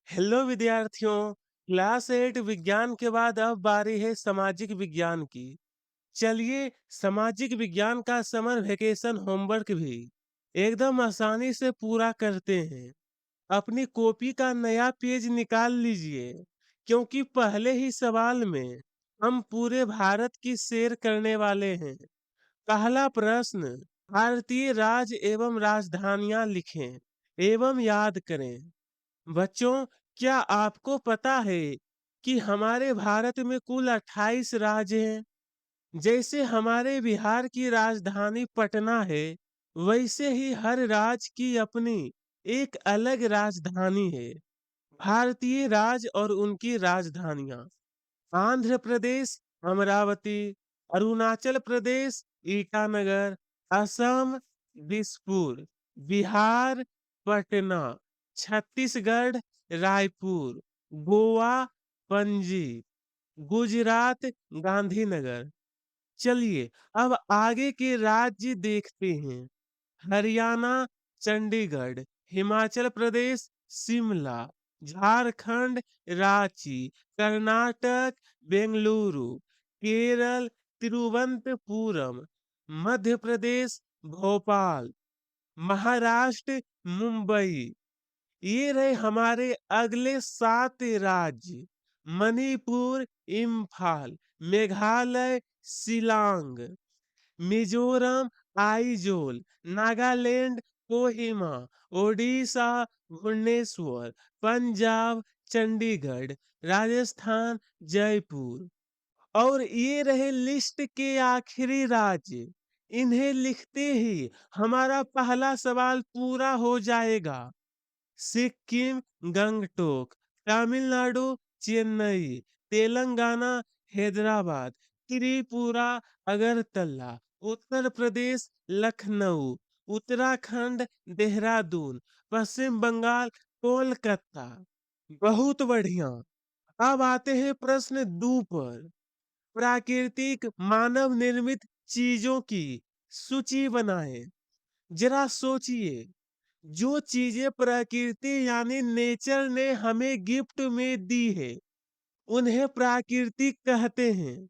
Hello विद्यार्थियों। Class 8 विज्ञान के बाद अब बारी है सामाजिक विज्ञान की। चलिए सामाजिक विज्ञान का समर वेकेशन होमवर्क भी एकदम आसानी से पूरा करते हैं। अपनी कॉपी का नया पेज निकाल लीजिए, क्योंकि पहले ही सवाल में हम पूरे भारत की सैर करने वाले हैं। पहला प्रश्न, भारतीय राज्य एवं राजधानियां लिखें एवं याद करें। बच्चों, क्या आपको पता है कि हमारे भारत में कुल 28 राज्य हैं? जैसे हमारे बिहार की राजधानी पटना है, वैसे ही हर राज्य की अपनी एक अलग राजधानी है। भारतीय राज्य और उनकी राजधानियां: आंध्र प्रदेश अमरावती, अरुणाचल प्रदेश ईटानगर, असम दिसपुर, बिहार पटना, छत्तीसगढ़ रायपुर, गोवा पणजी, गुजरात गांधीनगर। चलिए अब आगे के राज्य देखते हैं। हरियाणा चंडीगढ़, हिमाचल प्रदेश शिमला, झारखंड रांची, कर्नाटक बेंगलुरु, केरल तिरुवनंतपुरम, मध्य प्रदेश भोपाल, महाराष्ट्र मुंबई। ये रहे हमारे अगले 7 राज्य: मणिपुर इम्फाल, मेघालय शिलांग, मिजोरम आइजोल, नागालैंड कोहिमा, ओडिशा भुवनेश्वर, पंजाब चंडीगढ़, राजस्थान जयपुर। और ये रहे लिस्ट के आखिरी राज्य। इन्हें लिखते ही हमारा पहला सवाल पूरा हो जाएगा। सिक्किम गंगटोक, तमिलनाडु चेन्नई, तेलंगाना हैदराबाद, त्रिपुरा अगरतला, उत्तर प्रदेश लखनऊ, उत्तराखंड देहरादून, पश्चिम बंगाल कोलकाता। बहुत बढ़िया। अब आते हैं प्रश्न 2 पर। प्राकृतिक मानव निर्मित चीजों की सूची बनाएं। जरा सोचिए, जो चीजें प्रकृति यानी नेचर ने हमें गिफ्ट में दी है, उन्हें प्राकृतिक कहते हैं।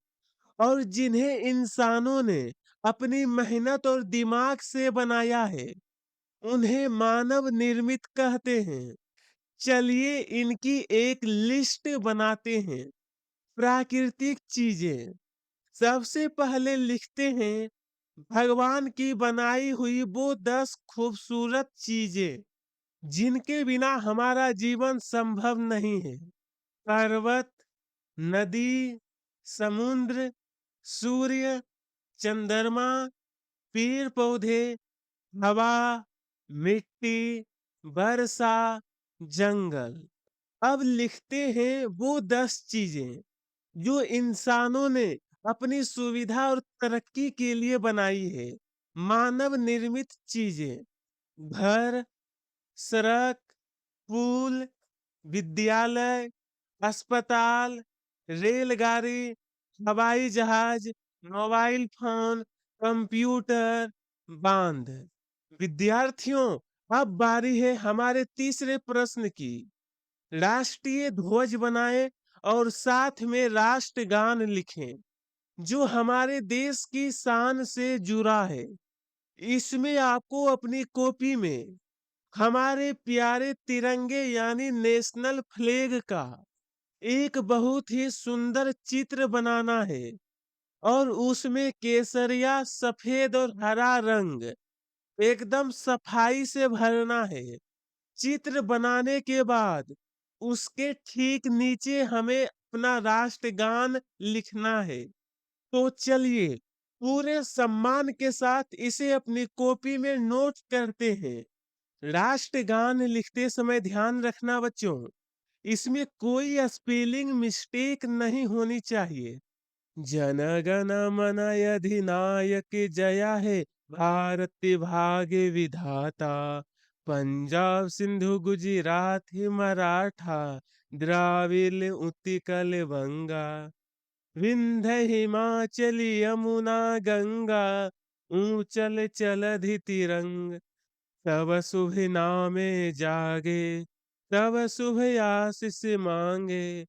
और जिन्हें इंसानों ने अपनी मेहनत और दिमाग से बनाया है, उन्हें मानव निर्मित कहते हैं। चलिए इनकी एक लिस्ट बनाते हैं। प्राकृतिक चीजें, सबसे पहले लिखते हैं भगवान की बनाई हुई वो 10 खूबसूरत चीजें जिनके बिना हमारा जीवन संभव नहीं है। पर्वत, नदी, समुद्र, सूर्य, चंद्रमा, पेड़ पौधे, हवा, मिट्टी, वर्षा, जंगल। अब लिखते हैं वो 10 चीजें जो इंसानों ने अपनी सुविधा और तरक्की के लिए बनाई है। मानव निर्मित चीजें: घर, सड़क, पुल, विद्यालय, अस्पताल, रेलगाड़ी, हवाई जहाज, मोबाइल फोन, कंप्यूटर, बांध। विद्यार्थियों, अब बारी है हमारे तीसरे प्रश्न की। राष्ट्रीय ध्वज बनाएं और साथ में राष्ट्रगान लिखें, जो हमारे देश की शान से जुड़ा है। इसमें आपको अपनी कॉपी में हमारे प्यारे तिरंगे यानी नेशनल फ्लैग का एक बहुत ही सुंदर चित्र बनाना है, और उसमें केसरिया सफेद और हरा रंग एकदम सफाई से भरना है। चित्र बनाने के बाद उसके ठीक नीचे हमें अपना राष्ट्रगान लिखना है। तो चलिए पूरे सम्मान के साथ इसे अपनी कॉपी में नोट करते हैं। राष्ट्रगान लिखते समय ध्यान रखना बच्चों, इसमें कोई स्पेलिंग मिस्टेक नहीं होनी चाहिए। जन गण मन अधिनायक जया है, भारत भाग्य विधाता, पंजाब सिंधु गुजरात मराठा, द्राविड़ उत्कल बंगा, विंध्य हिमाचल यमुना गंगा, ऊंचल चलधि तिरंग, तब शुभ नामे जागे, तब शुभ आशीष मांगे,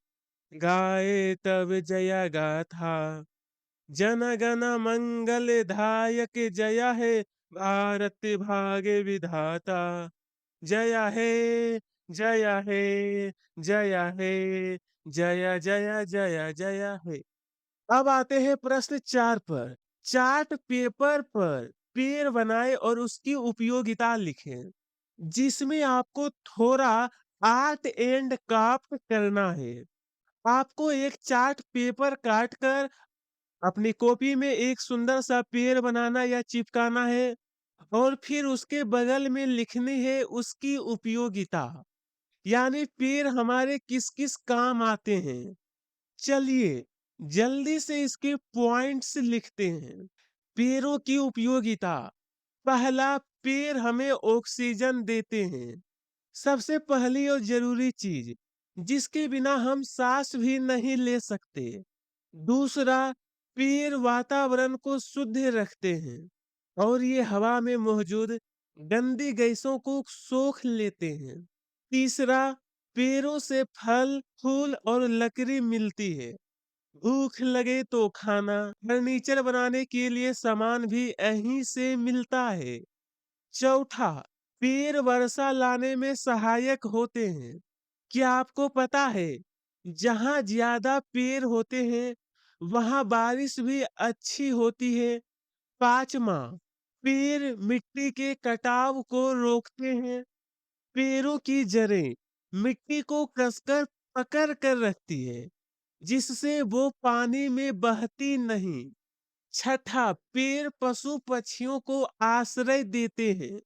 गाए तब जय गाथा। जन गण मंगल दायक जय है, भारत भाग्य विधाता। जय हे, जय हे, जय हे, जय जय जय जय हे। अब आते हैं प्रश्न 4 पर। चार्ट पेपर पर पेड़ बनाए और उसकी उपयोगिता लिखें, जिसमें आपको थोड़ा आर्ट एंड क्राफ्ट करना है। आपको एक चार्ट पेपर काट कर अपनी कॉपी में एक सुंदर सा पेड़ बनाना या चिपकाना है और फिर उसके बगल में लिखनी है उसकी उपयोगिता, यानी पेड़ हमारे किस किस काम आते हैं। चलिए जल्दी से इसके पॉइंट्स लिखते हैं। पेड़ों की उपयोगिता। पहला, पेड़ हमें ऑक्सीजन देते हैं, सबसे पहली और जरूरी चीज, जिसके बिना हम सांस भी नहीं ले सकते। दूसरा, पेड़ वातावरण को शुद्ध रखते हैं और ये हवा में मौजूद गंदी गैसों को सोख लेते हैं। तीसरा, पेड़ों से फल, फूल और लकड़ी मिलती है। भूख लगे तो खाना, फर्नीचर बनाने के लिए सामान भी यहीं से मिलता है। चौथा, पेड़ वर्षा लाने में सहायक होते हैं। क्या आपको पता है, जहाँ ज्यादा पेड़ होते हैं वहां बारिश भी अच्छी होती है। पांचवा, पेड़ मिट्टी के कटाव को रोकते हैं। पेड़ों की जड़ें मिट्टी को कसकर पकड़ कर रखती है, जिससे वो पानी में बहती नहीं। छठा, पेड़ पशु पक्षियों को आश्रय देते हैं।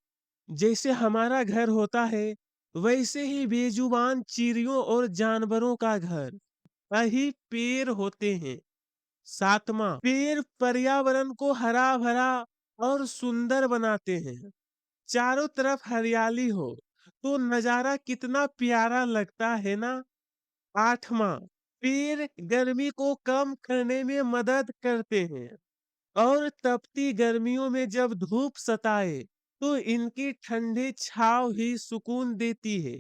जैसे हमारा घर होता है, वैसे ही बेजुबान चिड़ियों और जानवरों का घर वही पेड़ होते हैं। सातवां, पेड़ पर्यावरण को हरा भरा और सुंदर बनाते हैं। चारों तरफ हरियाली हो तो नजारा कितना प्यारा लगता है ना। आठवां, पेड़ गर्मी को कम करने में मदद करते हैं और तपती गर्मियों में जब धूप सताए तो इनकी ठंडी छांव ही सुकून देती है।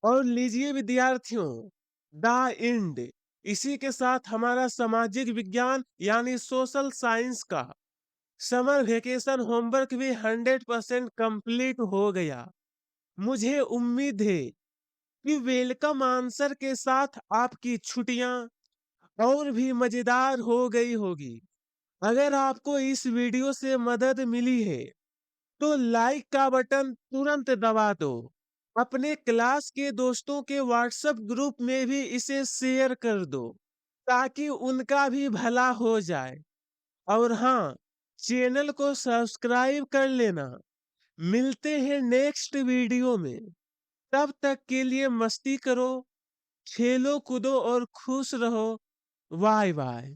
और लीजिए विद्यार्थियों, द इंड। इसी के साथ हमारा सामाजिक विज्ञान यानी सोशल साइंस का समर वेकेशन होमवर्क भी 100% कंप्लीट हो गया। मुझे उम्मीद है कि वेलकम आंसर के साथ आपकी छुट्टियां और भी मजेदार हो गई होगी। अगर आपको इस वीडियो से मदद मिली है तो लाइक का बटन तुरंत दबा दो। अपने क्लास के दोस्तों के व्हाट्सएप ग्रुप में भी इसे शेयर कर दो, ताकि उनका भी भला हो जाए। और हाँ, चैनल को सब्सक्राइब कर लेना। मिलते हैं नेक्स्ट वीडियो में। तब तक के लिए मस्ती करो, खेलो कूदो और खुश रहो। Bye bye.